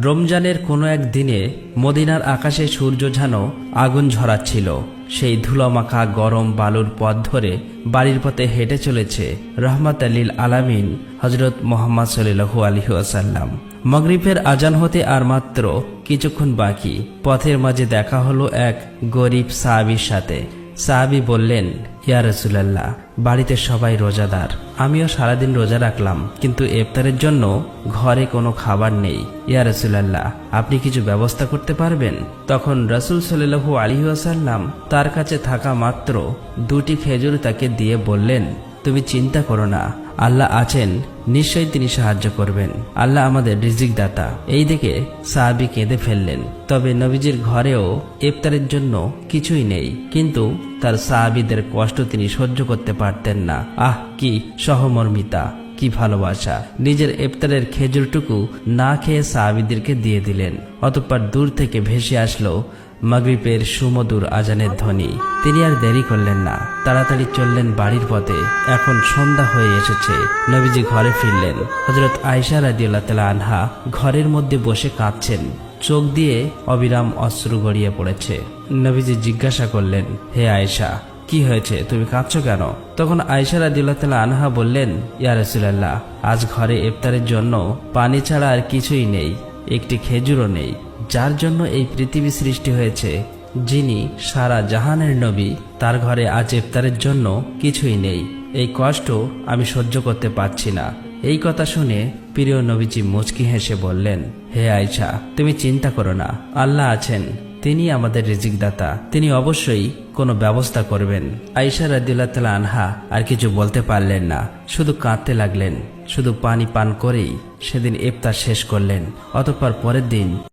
রমজানের কোনো এক দিনে মদিনার আকাশে সূর্য যেন আগুন ঝরাচ্ছিল। সেই ধুলোমাখা গরম বালুর পথ ধরে বাড়ির পথে হেঁটে চলেছে রহমাত লিল আলামিন হযরত মুহাম্মদ সাল্লাল্লাহু আলাইহি ওয়াসাল্লাম। মাগরিবের আজান হতে আর মাত্র কিছুক্ষণ বাকি। পথের মাঝে দেখা হলো এক গরিব সাহাবীর সাথে। সাহাবী বললেন, ইয়া রাসূলুল্লাহ, বাড়িতে সবাই রোজাদার, আমিও সারাদিন রোজা রাখলাম, কিন্তু ইফতারের জন্য ঘরে কোনো খাবার নেই। ইয়া রাসূলুল্লাহ, আপনি কিছু ব্যবস্থা করতে পারবেন? তখন রাসূল সাল্লাল্লাহু আলাইহি ওয়াসাল্লাম তার কাছে থাকা মাত্র 2টি খেজুর তাকে দিয়ে বললেন, তুমি চিন্তা করো না, আল্লাহ আছেন, নিশ্চয়ই তিনি সাহায্য করবেন। আল্লাহ আমাদের রিজিক দাতা। এই দেখে সাহাবী কেঁদে ফেললেন। তবে নবীজির ঘরেও ইফতারের জন্য কিছুই নেই, কিন্তু তার সাহাবীদের কষ্ট তিনি সহ্য করতে পারতেন না। আহ, কি সহমর্মিতা, কি ভালোবাসা! নিজের ইফতারের খেজুরটুকু না খেয়ে সাহাবীদেরকে দিয়ে দিলেন। অতঃপর দূর থেকে ভেসে আসলো মাগরিবের সুমধুর আজানের ধ্বনি। তিনি আর দেরি করলেন না, তাড়াতাড়ি চললেন বাড়ির পথে। এখন সন্ধ্যা হয়ে এসেছে। নবীজি ঘরে ফিরলেন। হযরত আয়েশা রাদিয়াল্লাহু তাআলা আনহা ঘরের মধ্যে বসে কাঁদছেন। চোখ দিয়ে অবিরাম অশ্রু গড়িয়ে পড়েছে। নবীজি জিজ্ঞাসা করলেন, হে আয়েশা, কি হয়েছে, তুমি কাঁদছো কেন? তখন আয়েশা রাদিয়াল্লাহু তাআলা আনহা বললেন, ইয়া রাসূলুল্লাহ, আজ ঘরে ইফতারের জন্য পানি ছাড়া আর কিছুই নেই, একটি খেজুরও নেই। যার জন্য এই পৃথিবী সৃষ্টি হয়েছে, যিনি সারা জাহানের নবী, তার ঘরে আজ ইফতারের জন্য কিছুই নেই। এই কষ্ট আমি সহ্য করতে পারছি না। এই কথা শুনে প্রিয় নবীজি মুচকি হেসে বললেন, হে আয়েশা, তুমি চিন্তা করো না, আল্লাহ আছেন, তিনি আমাদের রিজিক দাতা, তিনি অবশ্যই কোনো ব্যবস্থা করবেন। আয়েশা রাদিয়াল্লাহু তাআলা আনহা আর কিছু বলতে পারলেন না, শুধু কাঁদতে লাগলেন। শুধু পানি পান করেই সেদিন ইফতার শেষ করলেন। অতঃপর পরের দিন